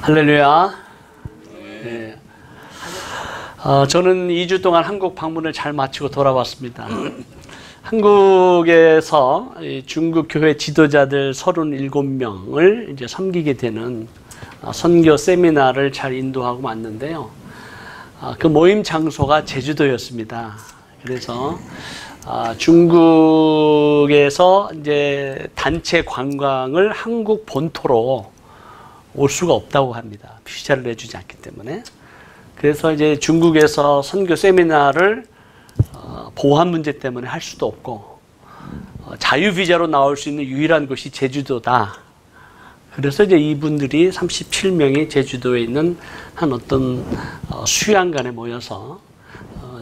할렐루야. 네. 저는 2주 동안 한국 방문을 잘 마치고 돌아왔습니다. 한국에서 중국 교회 지도자들 37명을 이제 섬기게 되는 선교 세미나를 잘 인도하고 왔는데요. 그 모임 장소가 제주도였습니다. 그래서 중국에서 이제 단체 관광을 한국 본토로 올 수가 없다고 합니다. 비자를 내주지 않기 때문에. 그래서 이제 중국에서 선교 세미나를 보안 문제 때문에 할 수도 없고 자유 비자로 나올 수 있는 유일한 곳이 제주도다. 그래서 이제 이분들이 37명이 제주도에 있는 한 어떤 수양관에 모여서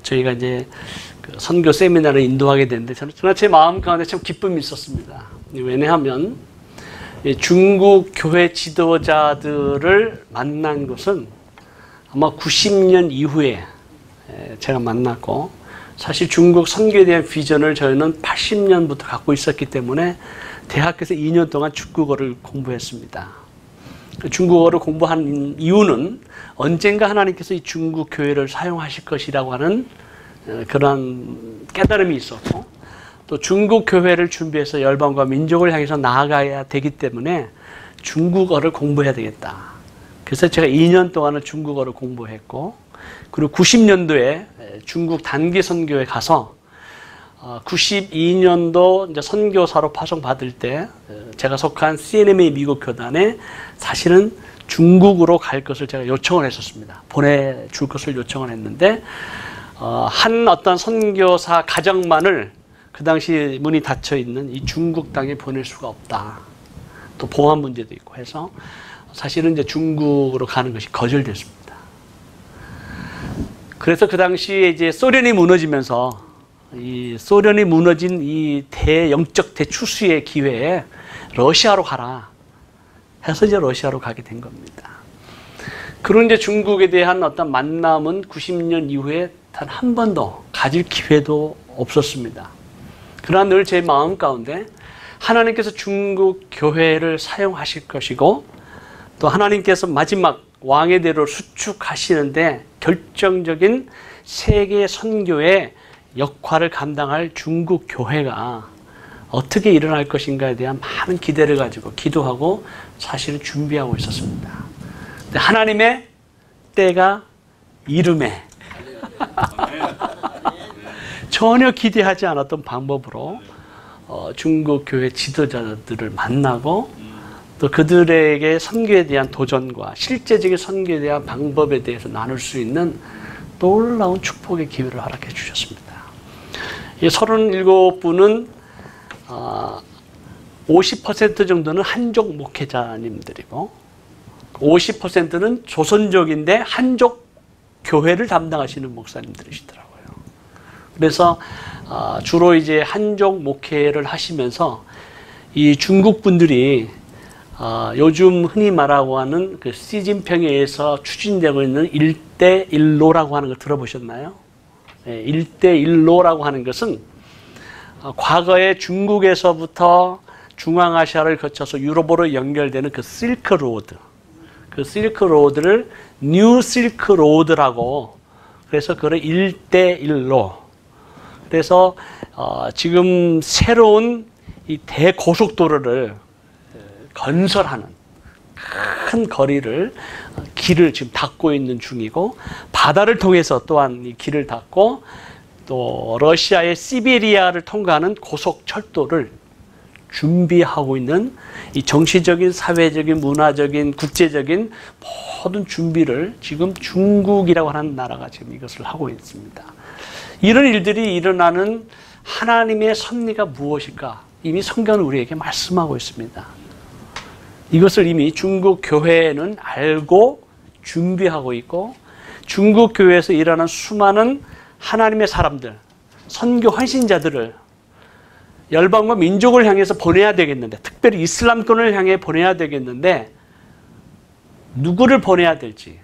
저희가 이제 그 선교 세미나를 인도하게 됐는데 저는 제 마음 가운데 참 기쁨이 있었습니다. 왜냐하면 중국 교회 지도자들을 만난 것은 아마 90년 이후에 제가 만났고, 사실 중국 선교에 대한 비전을 저희는 80년부터 갖고 있었기 때문에 대학교에서 2년 동안 중국어를 공부했습니다. 중국어를 공부한 이유는 언젠가 하나님께서 이 중국 교회를 사용하실 것이라고 하는 그런 깨달음이 있었고, 또 중국 교회를 준비해서 열방과 민족을 향해서 나아가야 되기 때문에 중국어를 공부해야 되겠다. 그래서 제가 2년 동안을 중국어를 공부했고, 그리고 90년도에 중국 단기 선교에 가서 92년도 이제 선교사로 파송받을 때 제가 속한 CNMA 미국 교단에 사실은 중국으로 갈 것을 제가 요청을 했었습니다. 보내줄 것을 요청을 했는데 한 어떤 선교사 가정만을 그 당시 문이 닫혀 있는 이 중국 땅에 보낼 수가 없다. 또 보안 문제도 있고 해서 사실은 이제 중국으로 가는 것이 거절됐습니다. 그래서 그 당시에 이제 소련이 무너지면서 이 소련이 무너진 이 대영적 대추수의 기회에 러시아로 가라 해서 이제 러시아로 가게 된 겁니다. 그런 이제 중국에 대한 어떤 만남은 90년 이후에 단 한 번도 가질 기회도 없었습니다. 그러나 늘 제 마음 가운데 하나님께서 중국 교회를 사용하실 것이고, 또 하나님께서 마지막 왕의 대로 수축하시는데 결정적인 세계 선교의 역할을 감당할 중국 교회가 어떻게 일어날 것인가에 대한 많은 기대를 가지고 기도하고 사실은 준비하고 있었습니다. 근데 하나님의 때가 이름에 전혀 기대하지 않았던 방법으로 중국 교회 지도자들을 만나고, 또 그들에게 선교에 대한 도전과 실제적인 선교에 대한 방법에 대해서 나눌 수 있는 놀라운 축복의 기회를 허락해 주셨습니다. 이 37분은 50% 정도는 한족 목회자님들이고 50%는 조선족인데 한족 교회를 담당하시는 목사님들이시더라고요. 그래서 주로 이제 한족 목회를 하시면서 이 중국 분들이 요즘 흔히 말하고 하는 그 시진핑에서 추진되고 있는 1대1로라고 하는 걸 들어보셨나요? 1대1로라고 하는 것은 과거에 중국에서부터 중앙아시아를 거쳐서 유럽으로 연결되는 그 실크로드, 그 실크로드를 뉴 실크로드라고, 그래서 그걸 1대1로, 그래서 지금 새로운 이 대고속도로를 건설하는 큰 거리를, 길을 지금 닫고 있는 중이고, 바다를 통해서 또한 이 길을 닫고, 또 러시아의 시베리아를 통과하는 고속철도를 준비하고 있는 이 정치적인, 사회적인, 문화적인, 국제적인 모든 준비를 지금 중국이라고 하는 나라가 지금 이것을 하고 있습니다. 이런 일들이 일어나는 하나님의 섭리가 무엇일까? 이미 성경은 우리에게 말씀하고 있습니다. 이것을 이미 중국 교회는 알고 준비하고 있고, 중국 교회에서 일어나는 수많은 하나님의 사람들, 선교 헌신자들을 열방과 민족을 향해서 보내야 되겠는데, 특별히 이슬람권을 향해 보내야 되겠는데, 누구를 보내야 될지,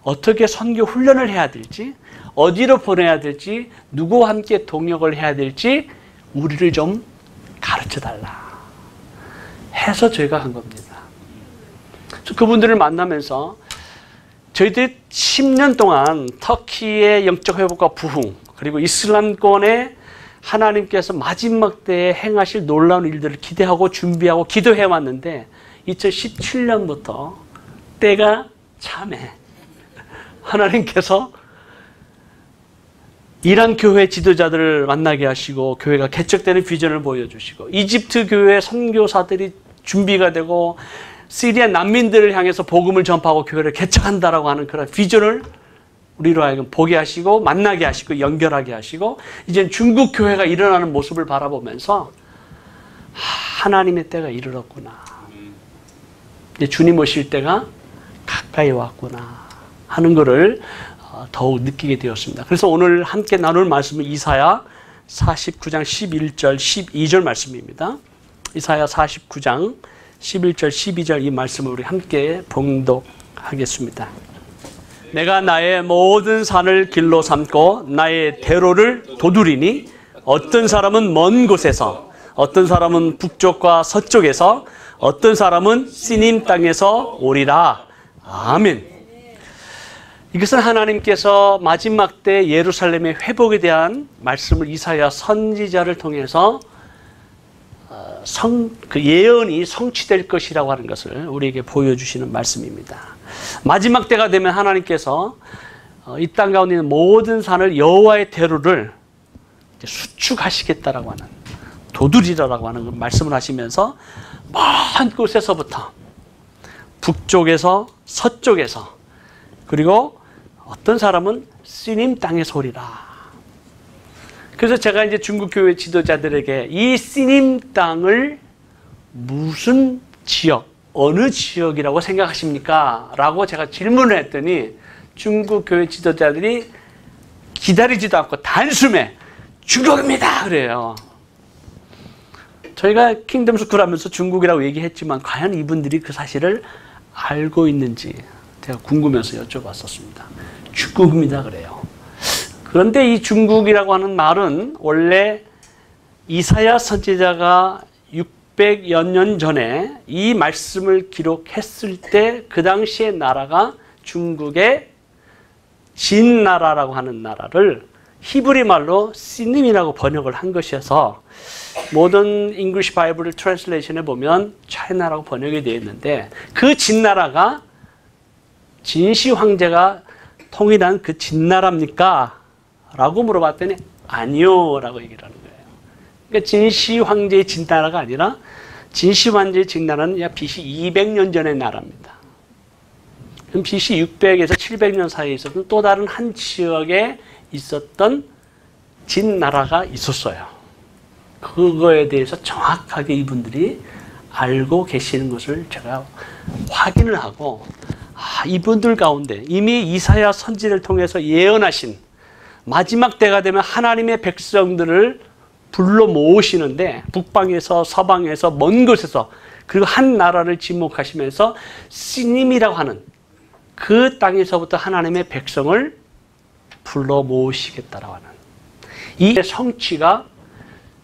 어떻게 선교 훈련을 해야 될지, 어디로 보내야 될지, 누구와 함께 동역을 해야 될지 우리를 좀 가르쳐달라 해서 저희가 한 겁니다. 그분들을 만나면서 저희들이 10년 동안 터키의 영적 회복과 부흥, 그리고 이슬람권의 하나님께서 마지막 때에 행하실 놀라운 일들을 기대하고 준비하고 기도해 왔는데 2017년부터 때가 참해 하나님께서 이란 교회 지도자들을 만나게 하시고 교회가 개척되는 비전을 보여주시고 이집트 교회 선교사들이 준비가 되고 시리아 난민들을 향해서 복음을 전파하고 교회를 개척한다라고 하는 그런 비전을 우리로 하여금 보게 하시고 만나게 하시고 연결하게 하시고 이제 중국 교회가 일어나는 모습을 바라보면서 하나님의 때가 이르렀구나. 이제 주님 오실 때가 가까이 왔구나 하는 것을 더욱 느끼게 되었습니다. 그래서 오늘 함께 나눌 말씀은 이사야 49장 11절 12절 말씀입니다. 이사야 49장 11절 12절 이 말씀을 우리 함께 봉독하겠습니다. 내가 나의 모든 산을 길로 삼고 나의 대로를 도두리니 어떤 사람은 먼 곳에서 어떤 사람은 북쪽과 서쪽에서 어떤 사람은 시님 땅에서 오리라. 아멘. 이것은 하나님께서 마지막 때 예루살렘의 회복에 대한 말씀을 이사야 선지자를 통해서 그 예언이 성취될 것이라고 하는 것을 우리에게 보여주시는 말씀입니다. 마지막 때가 되면 하나님께서 이 땅 가운데 있는 모든 산을 여호와의 대로를 수축하시겠다라고 하는 도두리라라고 하는 말씀을 하시면서 먼 곳에서부터 북쪽에서 서쪽에서 그리고 어떤 사람은 시님 땅에서 오리라. 그래서 제가 이제 중국 교회 지도자들에게 이 시님 땅을 무슨 지역, 어느 지역이라고 생각하십니까? 라고 제가 질문을 했더니 중국 교회 지도자들이 기다리지도 않고 단숨에 중국입니다. 그래요. 저희가 킹덤 스쿨 하면서 중국이라고 얘기했지만 과연 이분들이 그 사실을 알고 있는지 제가 궁금해서 여쭤봤었습니다. 중국입니다. 그래요. 그런데 이 중국이라고 하는 말은 원래 이사야 선지자가 600여 년 전에 이 말씀을 기록했을 때 그 당시의 나라가 중국의 진나라라고 하는 나라를 히브리 말로 시님이라고 번역을 한 것이어서 모던 잉글리시 바이블 트랜슬레이션에 보면 차이나라고 번역이 되어 있는데 그 진나라가 진시 황제가 통일한 그 진나라입니까? 라고 물어봤더니 아니요 라고 얘기를 하는 거예요. 그러니까 진시 황제의 진나라가 아니라 진시 황제의 진나라는 약 BC 200년 전의 나라입니다. 그럼 BC 600에서 700년 사이에 있었던 또 다른 한 지역에 있었던 진나라가 있었어요. 그거에 대해서 정확하게 이분들이 알고 계시는 것을 제가 확인을 하고 이분들 가운데 이미 이사야 선지를 통해서 예언하신 마지막 때가 되면 하나님의 백성들을 불러 모으시는데 북방에서 서방에서 먼 곳에서 그리고 한 나라를 지목하시면서 시님이라고 하는 그 땅에서부터 하나님의 백성을 불러 모으시겠다라고 하는 이 성취가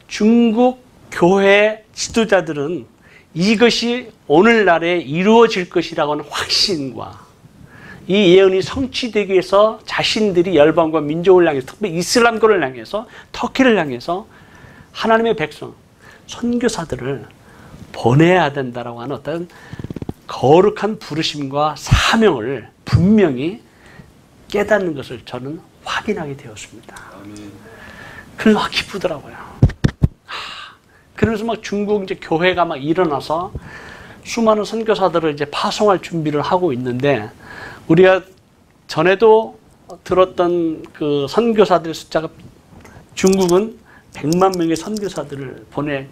중국 교회 지도자들은 이것이 오늘날에 이루어질 것이라고 하는 확신과 이 예언이 성취되기 위해서 자신들이 열방과 민족을 향해서 특히 이슬람권을 향해서 터키를 향해서 하나님의 백성, 선교사들을 보내야 된다라고 하는 어떤 거룩한 부르심과 사명을 분명히 깨닫는 것을 저는 확인하게 되었습니다. 그래서 막 기쁘더라고요. 그러면서 막 중국 이제 교회가 막 일어나서 수많은 선교사들을 이제 파송할 준비를 하고 있는데 우리가 전에도 들었던 그 선교사들의 숫자가 중국은 100만 명의 선교사들을 보낼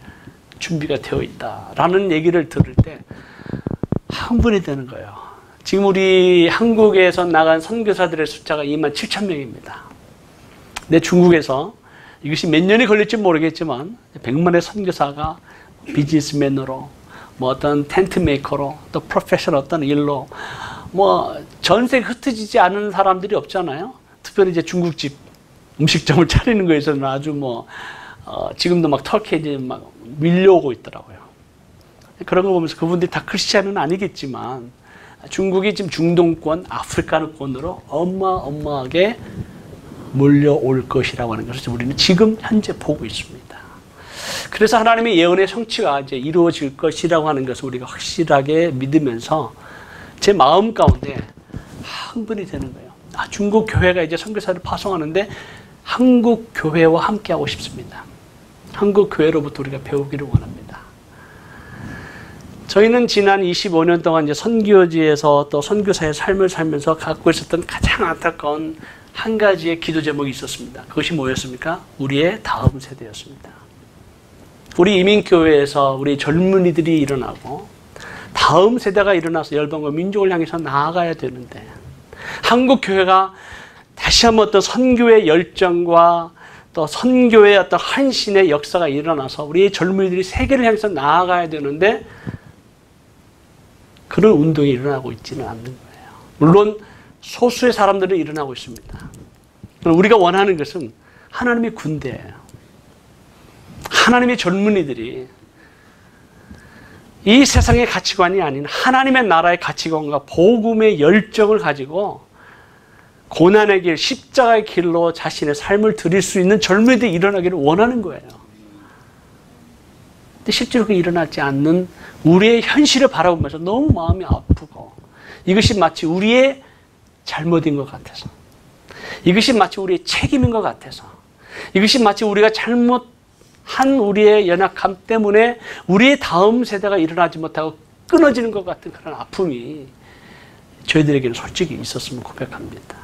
준비가 되어 있다라는 얘기를 들을 때 흥분이 되는 거예요. 지금 우리 한국에서 나간 선교사들의 숫자가 2만 7천 명입니다. 근데 중국에서 이것이 몇 년이 걸릴지 모르겠지만 100만의 선교사가 비즈니스맨으로 뭐 어떤 텐트 메이커로 또 프로페셔널 어떤 일로 뭐 전세에 흩어지지 않은 사람들이 없잖아요. 특별히 이제 중국집 음식점을 차리는 거에서는 아주 뭐 지금도 막 터키에 이제 막 밀려오고 있더라고요. 그런 거 보면서 그분들이 다 크리스찬은 아니겠지만 중국이 지금 중동권, 아프리카권으로 어마어마하게 몰려올 것이라고 하는 것을 우리는 지금 현재 보고 있습니다. 그래서 하나님의 예언의 성취가 이제 이루어질 것이라고 하는 것을 우리가 확실하게 믿으면서 제 마음 가운데 흥분이 되는 거예요. 중국 교회가 이제 선교사를 파송하는데 한국 교회와 함께 하고 싶습니다. 한국 교회로부터 우리가 배우기를 원합니다. 저희는 지난 25년 동안 이제 선교지에서 또 선교사의 삶을 살면서 갖고 있었던 가장 안타까운 한 가지의 기도 제목이 있었습니다. 그것이 뭐였습니까? 우리의 다음 세대였습니다. 우리 이민교회에서 우리 젊은이들이 일어나고 다음 세대가 일어나서 열방과 민족을 향해서 나아가야 되는데 한국 교회가 다시 한번 어떤 선교의 열정과 또 선교의 어떤 헌신의 역사가 일어나서 우리 젊은이들이 세계를 향해서 나아가야 되는데 그런 운동이 일어나고 있지는 않는 거예요. 물론 소수의 사람들은 일어나고 있습니다. 우리가 원하는 것은 하나님의 군대예요. 하나님의 젊은이들이 이 세상의 가치관이 아닌 하나님의 나라의 가치관과 복음의 열정을 가지고 고난의 길, 십자가의 길로 자신의 삶을 드릴 수 있는 젊은이들이 일어나기를 원하는 거예요. 근데 실제로 그 일어나지 않는 우리의 현실을 바라보면서 너무 마음이 아프고 이것이 마치 우리의 잘못인 것 같아서 이것이 마치 우리의 책임인 것 같아서 이것이 마치 우리가 잘못한 우리의 연약함 때문에 우리의 다음 세대가 일어나지 못하고 끊어지는 것 같은 그런 아픔이 저희들에게는 솔직히 있었음을 고백합니다.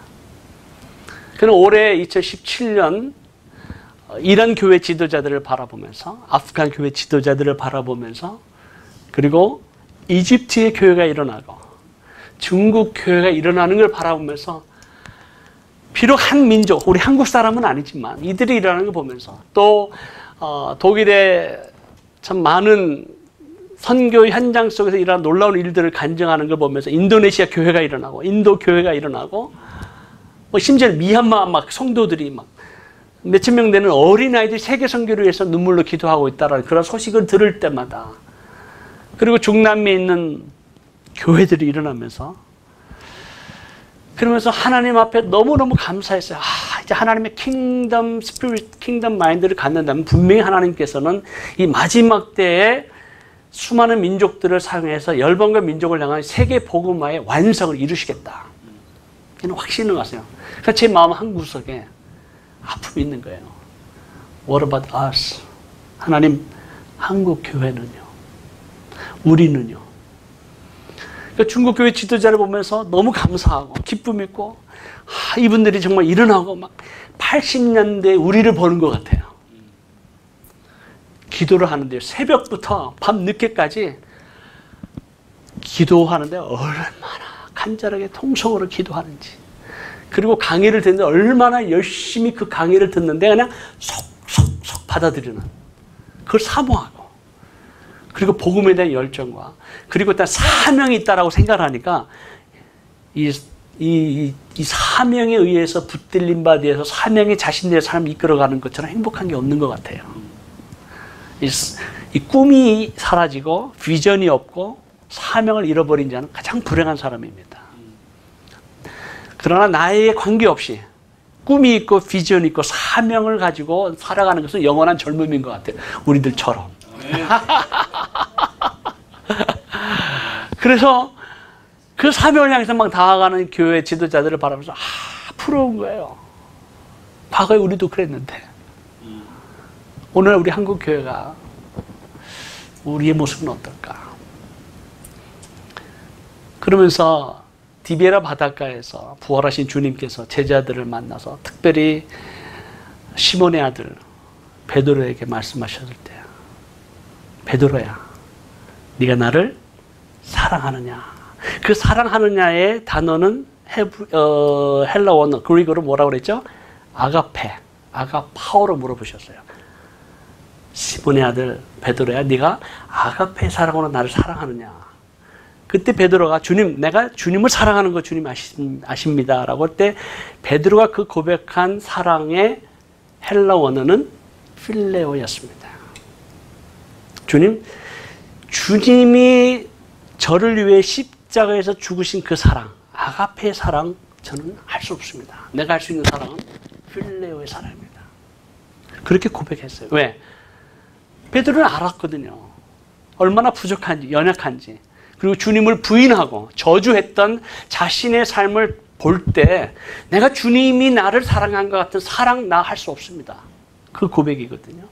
그는 올해 2017년 이란 교회 지도자들을 바라보면서 아프간 교회 지도자들을 바라보면서 그리고 이집트의 교회가 일어나고 중국 교회가 일어나는 걸 바라보면서 비록 한 민족, 우리 한국 사람은 아니지만 이들이 일어나는 걸 보면서 또 독일의 참 많은 선교 현장 속에서 일어난 놀라운 일들을 간증하는 걸 보면서 인도네시아 교회가 일어나고 인도 교회가 일어나고 심지어 미얀마 막 성도들이 막 몇천 명 되는 어린아이들이 세계 선교를 위해서 눈물로 기도하고 있다는 그런 소식을 들을 때마다 그리고 중남미에 있는 교회들이 일어나면서 그러면서 하나님 앞에 너무너무 감사했어요. 이제 하나님의 킹덤 스피릿, 킹덤 마인드를 갖는다면 분명히 하나님께서는 이 마지막 때에 수많은 민족들을 사용해서 열방과 민족을 향한 세계 복음화의 완성을 이루시겠다. 이런 확신을 가져요. 그러니까 제 마음 한 구석에 아픔이 있는 거예요. What about us? 하나님, 한국 교회는요? 우리는요? 그러니까 중국 교회 지도자를 보면서 너무 감사하고 기쁨 있고 이분들이 정말 일어나고 막 80년대 우리를 보는 것 같아요. 기도를 하는데요. 새벽부터 밤 늦게까지 기도하는데 얼마나 간절하게 통성으로 기도하는지 그리고 강의를 듣는데 얼마나 열심히 그 강의를 듣는데 그냥 속속속 받아들이는 그걸 사모하고 그리고 복음에 대한 열정과 그리고 일단 사명이 있다라고 생각하니까 이 사명에 의해서 붙들림 바디에서 사명이 자신들의 삶을 이끌어가는 것처럼 행복한 게 없는 것 같아요. 이 꿈이 사라지고 비전이 없고 사명을 잃어버린 자는 가장 불행한 사람입니다. 그러나 나에게 관계없이 꿈이 있고 비전이 있고 사명을 가지고 살아가는 것은 영원한 젊음인 것 같아요. 우리들처럼. 그래서 그 사명을 향해서 막 다가가는 교회 지도자들을 바라보면서 부러운 거예요. 과거에 우리도 그랬는데 오늘 우리 한국 교회가 우리의 모습은 어떨까? 그러면서 디베라 바닷가에서 부활하신 주님께서 제자들을 만나서 특별히 시몬의 아들 베드로에게 말씀하셨을 때 베드로야, 네가 나를 사랑하느냐? 그 사랑하느냐의 단어는 헬라 원어, 그리고로 뭐라고 그랬죠? 아가페, 아가파오로 물어보셨어요. 시몬의 아들 베드로야, 네가 아가페 사랑으로 나를 사랑하느냐? 그때 베드로가 주님, 내가 주님을 사랑하는 거 주님 아십니다. 라고 할 때 베드로가 그 고백한 사랑의 헬라 원어는 필레오였습니다. 주님이 저를 위해 십자가에서 죽으신 그 사랑, 아가페의 사랑 저는 할 수 없습니다. 내가 할 수 있는 사랑은 필레오의 사랑입니다. 그렇게 고백했어요. 왜? 베드로는 알았거든요. 얼마나 부족한지, 연약한지. 그리고 주님을 부인하고 저주했던 자신의 삶을 볼 때 내가 주님이 나를 사랑한 것 같은 사랑 나 할 수 없습니다. 그 고백이거든요.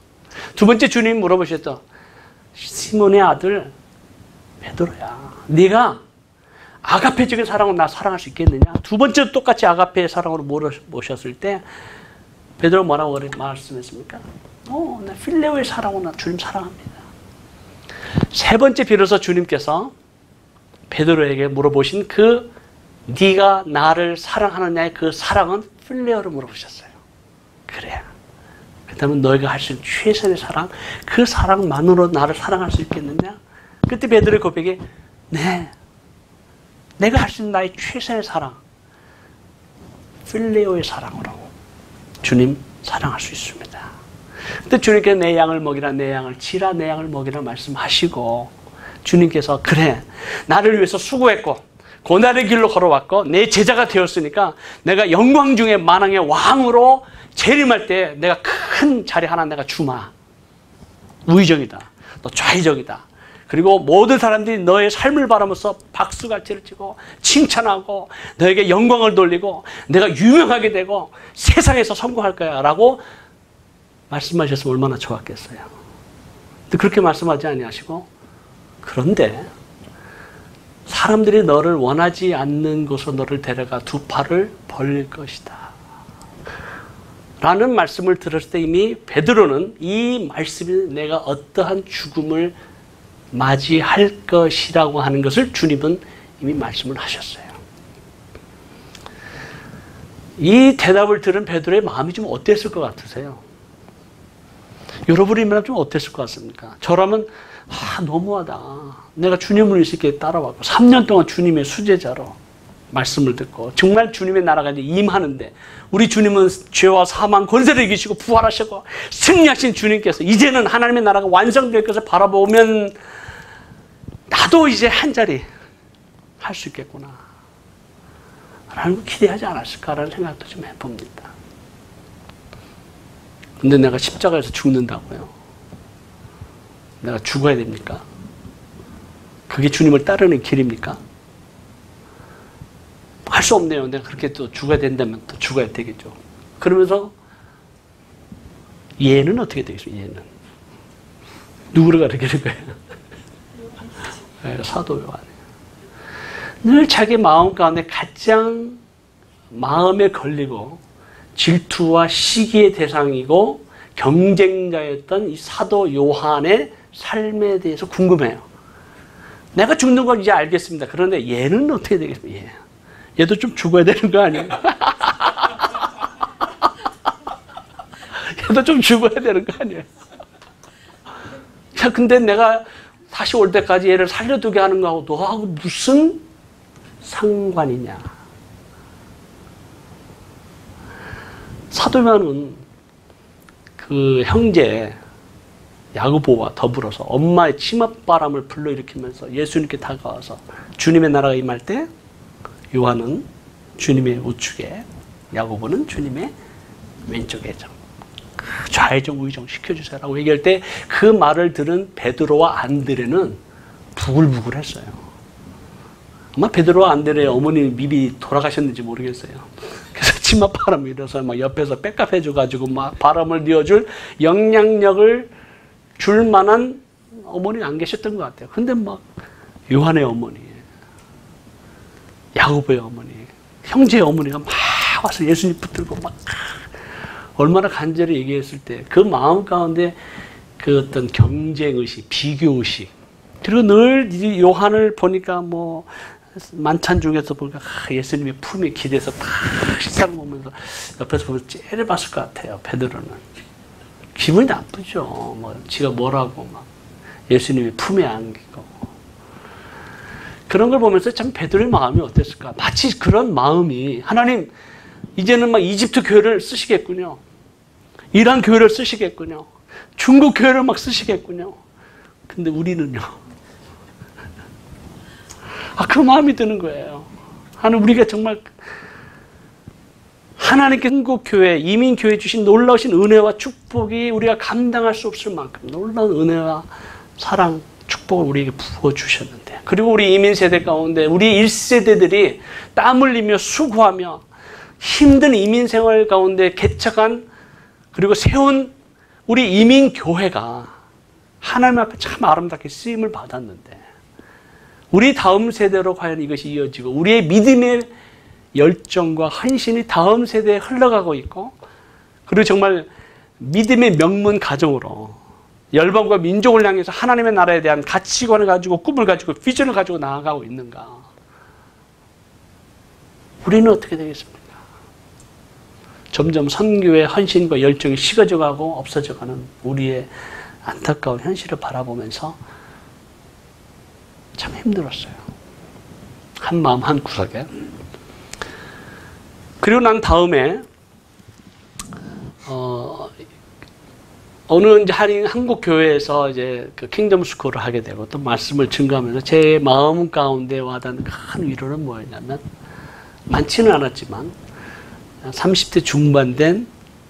두 번째 주님이 물어보셨죠. 시몬의 아들 베드로야, 네가 아가페적인 사랑으로 나 사랑할 수 있겠느냐? 두 번째도 똑같이 아가페의 사랑으로 모셨을 때 베드로 뭐라고 말씀했습니까? 나 필레오의 사랑으로 나 주님 사랑합니다. 세 번째 비로소 주님께서 베드로에게 물어보신 그 네가 나를 사랑하느냐의 그 사랑은 필레오로 물어보셨어요. 그래. 그렇다면 너희가 할 수 있는 최선의 사랑, 그 사랑만으로 나를 사랑할 수 있겠느냐? 그때 베드로의 고백이 네. 내가 할 수 있는 나의 최선의 사랑, 필레오의 사랑으로 주님 사랑할 수 있습니다. 그때 주님께서 내 양을 먹이라, 내 양을 치라, 내 양을 먹이라 말씀하시고 주님께서 그래, 나를 위해서 수고했고 고난의 길로 걸어왔고 내 제자가 되었으니까 내가 영광 중에 만왕의 왕으로 재림할 때 내가 큰 자리 하나 내가 주마. 우의정이다. 또 좌의정이다. 그리고 모든 사람들이 너의 삶을 바라면서 박수갈채를 치고 칭찬하고 너에게 영광을 돌리고 내가 유명하게 되고 세상에서 성공할 거야 라고 말씀하셨으면 얼마나 좋았겠어요. 근데 그렇게 말씀하지 아니하시고 그런데 사람들이 너를 원하지 않는 곳으로 너를 데려가 두 팔을 벌릴 것이다 라는 말씀을 들었을 때 이미 베드로는 이 말씀이 내가 어떠한 죽음을 맞이할 것이라고 하는 것을 주님은 이미 말씀을 하셨어요. 이 대답을 들은 베드로의 마음이 좀 어땠을 것 같으세요? 여러분이면 좀 어땠을 것 같습니까? 저라면 너무하다. 내가 주님을 이렇게 따라왔고 3년 동안 주님의 수제자로 말씀을 듣고 정말 주님의 나라가 이제 임하는데 우리 주님은 죄와 사망 권세를 이기시고 부활하시고 승리하신 주님께서 이제는 하나님의 나라가 완성될 것을 바라보면 나도 이제 한 자리 할 수 있겠구나 라는 걸 기대하지 않았을까라는 생각도 좀 해봅니다. 근데 내가 십자가에서 죽는다고요? 내가 죽어야 됩니까? 그게 주님을 따르는 길입니까? 할 수 없네요. 내가 그렇게 또 죽어야 된다면 또 죽어야 되겠죠. 그러면서 얘는 어떻게 되겠어요? 얘는 누구를 가르치는 거예요? 네, 사도 요한. 늘 자기 마음 가운데 가장 마음에 걸리고 질투와 시기의 대상이고 경쟁자였던 이 사도 요한의 삶에 대해서 궁금해요. 내가 죽는 건 이제 알겠습니다. 그런데 얘는 어떻게 되겠습니까? 얘도 좀 죽어야 되는 거 아니에요? 얘도 좀 죽어야 되는 거 아니에요? 자, 근데 내가 다시 올 때까지 얘를 살려두게 하는 거하고 너하고 무슨 상관이냐? 사도 요한은 그 형제 야고보와 더불어서 엄마의 치맛바람을 불러일으키면서 예수님께 다가와서 주님의 나라가 임할 때 요한은 주님의 우측에, 야고보는 주님의 왼쪽에 좌회전 우회전 시켜주세요라고 얘기할 때 그 말을 들은 베드로와 안드레는 부글부글했어요. 아마 베드로와 안드레의 어머니 미리 돌아가셨는지 모르겠어요. 그래서 치맛바람이 일어서 막 옆에서 백합해줘가지고 막 바람을 뉘어줄 영향력을 줄 만한 어머니는 안 계셨던 것 같아요. 근데 막 요한의 어머니, 야고보의 어머니, 형제의 어머니가 막 와서 예수님 붙들고 막 얼마나 간절히 얘기했을 때 그 마음 가운데 그 어떤 경쟁의식, 비교의식, 그리고 늘 요한을 보니까 뭐 만찬 중에서 보니까 예수님의 품에 기대서 딱 식사를 먹으면서 옆에서 보면서 째려봤을 것 같아요. 베드로는 기분이 나쁘죠. 뭐 지가 뭐라고 막 예수님의 품에 안기고 그런 걸 보면서 참 베드로의 마음이 어땠을까? 마치 그런 마음이 하나님 이제는 막 이집트 교회를 쓰시겠군요. 이란 교회를 쓰시겠군요. 중국 교회를 막 쓰시겠군요. 근데 우리는요. 그 마음이 드는 거예요. 하나님, 우리가 정말 하나님께 한국교회, 이민교회 주신 놀라우신 은혜와 축복이 우리가 감당할 수 없을 만큼 놀라운 은혜와 사랑, 축복을 우리에게 부어주셨는데, 그리고 우리 이민세대 가운데 우리 1세대들이 땀 흘리며 수고하며 힘든 이민생활 가운데 개척한, 그리고 세운 우리 이민교회가 하나님 앞에 참 아름답게 쓰임을 받았는데, 우리 다음 세대로 과연 이것이 이어지고 우리의 믿음의 열정과 헌신이 다음 세대에 흘러가고 있고, 그리고 정말 믿음의 명문 가정으로 열방과 민족을 향해서 하나님의 나라에 대한 가치관을 가지고 꿈을 가지고 비전을 가지고 나아가고 있는가? 우리는 어떻게 되겠습니까? 점점 선교의 헌신과 열정이 식어져가고 없어져가는 우리의 안타까운 현실을 바라보면서 참 힘들었어요. 한 마음 한 구석에. 그리고 난 다음에 어느 이제 한국 교회에서 이제 그 킹덤 스쿨을 하게 되고 또 말씀을 증거하면서 제 마음 가운데 와닿는 큰 위로는 뭐였냐면, 많지는 않았지만 30대 중반 된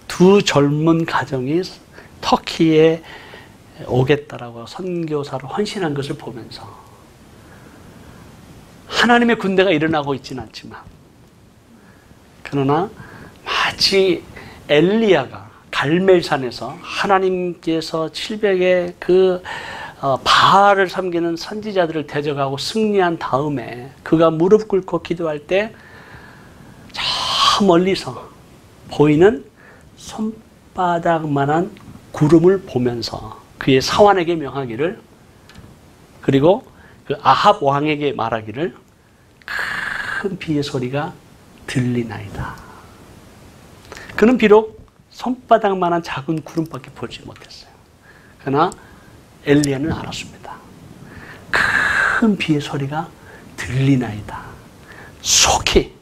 두 젊은 가정이 터키에 오겠다라고 선교사로 헌신한 것을 보면서, 하나님의 군대가 일어나고 있지는 않지만, 그러나 마치 엘리야가 갈멜산에서 하나님께서 700의 그 바알을 섬기는 선지자들을 대적하고 승리한 다음에 그가 무릎 꿇고 기도할 때 저 멀리서 보이는 손바닥만한 구름을 보면서 그의 사환에게 명하기를, 그리고 그 아합 왕에게 말하기를, 큰 비의 소리가 들리나이다. 그는 비록 손바닥만한 작은 구름밖에 보지 못했어요. 그러나 엘리야는 알았습니다. 큰 비의 소리가 들리나이다. 속히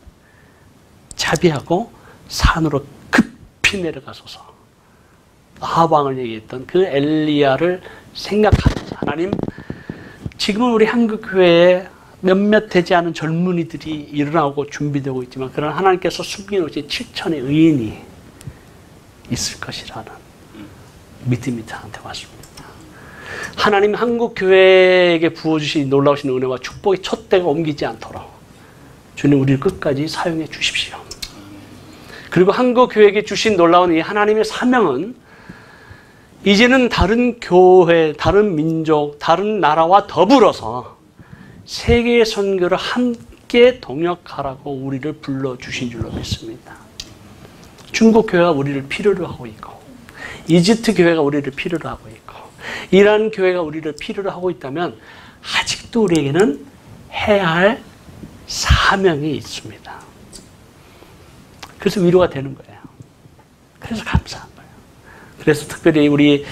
자비하고 산으로 급히 내려가소서. 아합 왕을 얘기했던 그 엘리야를 생각하면서, 하나님, 지금은 우리 한국교회에 몇몇 되지 않은 젊은이들이 일어나고 준비되고 있지만, 그러나 하나님께서 숨겨놓으신 7천의 의인이 있을 것이라는 믿음이 저한테 왔습니다. 하나님, 한국교회에게 부어주신 놀라우신 은혜와 축복의 촛대가 옮기지 않도록 주님, 우리를 끝까지 사용해 주십시오. 그리고 한국교회에게 주신 놀라운 이 하나님의 사명은 이제는 다른 교회, 다른 민족, 다른 나라와 더불어서 세계의 선교를 함께 동역하라고 우리를 불러주신 줄로 믿습니다. 중국 교회가 우리를 필요로 하고 있고, 이집트 교회가 우리를 필요로 하고 있고, 이란 교회가 우리를 필요로 하고 있다면 아직도 우리에게는 해야 할 사명이 있습니다. 그래서 위로가 되는 거예요. 그래서 감사한 거예요. 그래서 특별히 우리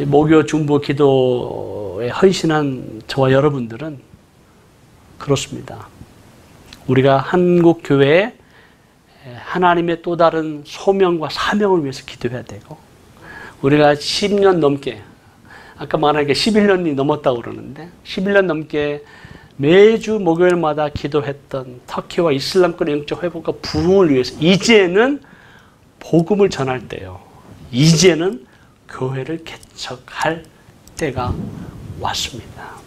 모교 중보 기도에 헌신한 저와 여러분들은 그렇습니다. 우리가 한국 교회에 하나님의 또 다른 소명과 사명을 위해서 기도해야 되고, 우리가 10년 넘게, 아까 말한 게 11년이 넘었다고 그러는데 11년 넘게 매주 목요일마다 기도했던 터키와 이슬람권의 영적 회복과 부흥을 위해서 이제는 복음을 전할 때요, 이제는 교회를 개척할 때가 왔습니다.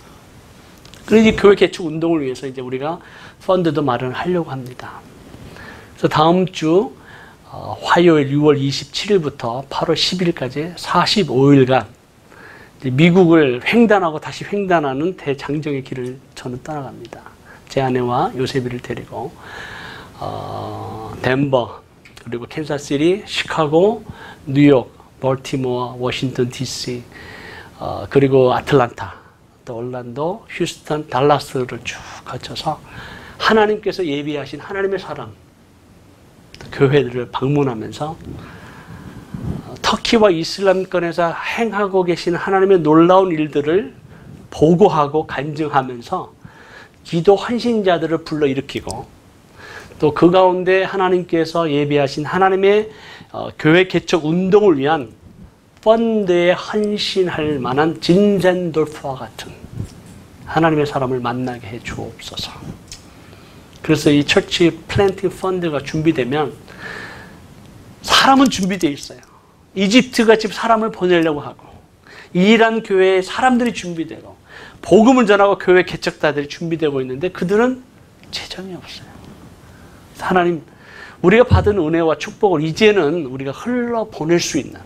그래서 이 교회 개척 운동을 위해서 이제 우리가 펀드도 마련하려고 합니다. 그래서 다음 주 화요일 6월 27일부터 8월 10일까지 45일간 미국을 횡단하고 다시 횡단하는 대장정의 길을 저는 떠나갑니다. 제 아내와 요셉이를 데리고 덴버, 그리고 캔사스시티, 시카고, 뉴욕, 벌티모어, 워싱턴 DC, 그리고 아틀란타, 또 올란도, 휴스턴, 달라스를 쭉 거쳐서 하나님께서 예비하신 하나님의 사람 교회들을 방문하면서 터키와 이슬람권에서 행하고 계신 하나님의 놀라운 일들을 보고하고 간증하면서 기도 헌신자들을 불러일으키고, 또 그 가운데 하나님께서 예비하신 하나님의 교회 개척 운동을 위한 펀드에 헌신할 만한 진센돌프와 같은 하나님의 사람을 만나게 해 주옵소서. 그래서 이 처치 플랜팅 펀드가 준비되면 사람은 준비되어 있어요. 이집트가 지금 사람을 보내려고 하고 이란 교회에 사람들이 준비되고 복음을 전하고 교회 개척자들이 준비되고 있는데 그들은 재정이 없어요. 하나님, 우리가 받은 은혜와 축복을 이제는 우리가 흘러보낼 수 있는,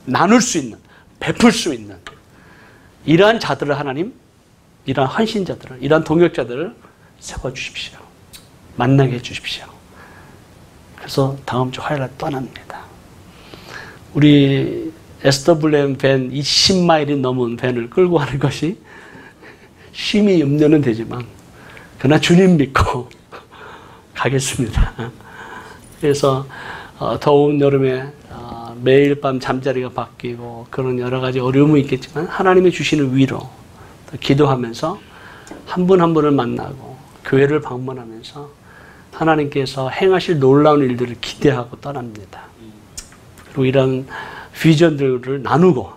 나눌 수 있는, 베풀 수 있는 이러한 자들을 하나님, 이러한 헌신자들을, 이러한 동역자들을 세워주십시오. 만나게 해주십시오. 그래서 다음 주 화요일날 떠납니다. 우리 SWM 밴 20마일이 넘은 밴을 끌고 가는 것이 심히 염려는 되지만 그러나 주님 믿고 가겠습니다. 그래서 더운 여름에 매일 밤 잠자리가 바뀌고 그런 여러 가지 어려움이 있겠지만 하나님이 주시는 위로 기도하면서 한 분 한 분을 만나고 교회를 방문하면서 하나님께서 행하실 놀라운 일들을 기대하고 떠납니다. 그리고 이런 비전들을 나누고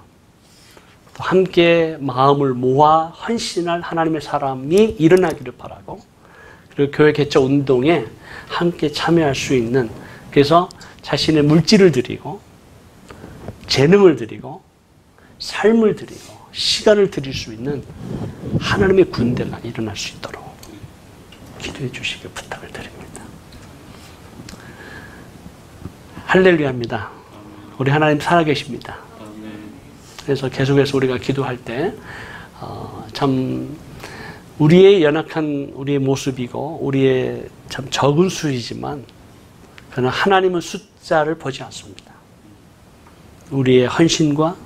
또 함께 마음을 모아 헌신할 하나님의 사람이 일어나기를 바라고 그리고 교회 개척 운동에 함께 참여할 수 있는 그래서 자신의 물질을 드리고 재능을 드리고 삶을 드리고 시간을 드릴 수 있는 하나님의 군대가 일어날 수 있도록 기도해 주시길 부탁을 드립니다. 할렐루야입니다. 우리 하나님 살아계십니다. 그래서 계속해서 우리가 기도할 때 참 우리의 연약한 우리의 모습이고 우리의 참 적은 수이지만 그러나 하나님은 숫자를 보지 않습니다. 우리의 헌신과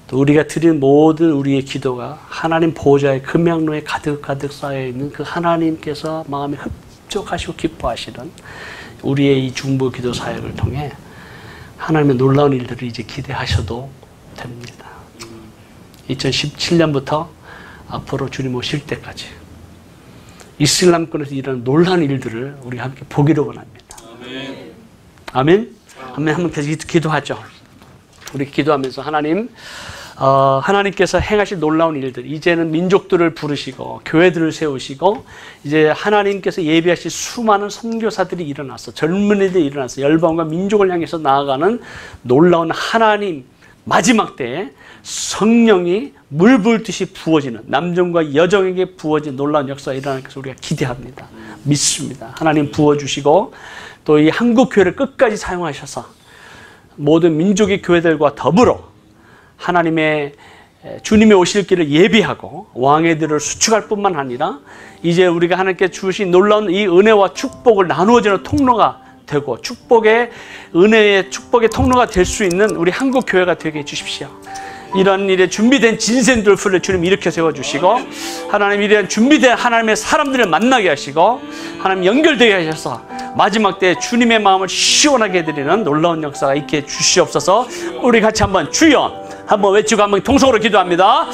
또 우리가 드린 모든 우리의 기도가 하나님 보호자의 금양로에 가득가득 쌓여있는 그 하나님께서 마음에 흡족하시고 기뻐하시는 우리의 이 중보 기도 사역을 통해 하나님의 놀라운 일들을 이제 기대하셔도 됩니다. 2017년부터 앞으로 주님 오실 때까지 이슬람권에서 일어나는 놀라운 일들을 우리가 함께 보기를 원합니다. 아멘. 아멘. 아멘. 한번 계속 기도하죠. 우리 기도하면서 하나님, 하나님께서 행하실 놀라운 일들, 이제는 민족들을 부르시고 교회들을 세우시고 이제 하나님께서 예비하실 수많은 선교사들이 일어나서 젊은이들이 일어나서 열방과 민족을 향해서 나아가는 놀라운 하나님 마지막 때에 성령이 물 부을듯이 부어지는 남정과 여정에게 부어진 놀라운 역사가 일어날 것을 우리가 기대합니다. 믿습니다. 하나님 부어주시고 또 이 한국교회를 끝까지 사용하셔서 모든 민족의 교회들과 더불어 하나님의 주님의 오실 길을 예비하고 왕의 들을 수축할 뿐만 아니라 이제 우리가 하나님께 주신 놀라운 이 은혜와 축복을 나누어지는 통로가 되고 축복의 은혜의 축복의 통로가 될 수 있는 우리 한국 교회가 되게 해주십시오. 이런 일에 준비된 진생들을 주님 일으켜 세워주시고 하나님 이런 준비된 하나님의 사람들을 만나게 하시고 하나님 연결되게 하셔서 마지막 때 주님의 마음을 시원하게 해드리는 놀라운 역사가 있게 주시옵소서. 우리 같이 한번 주여 한번 외치고 한번 통성으로 기도합니다.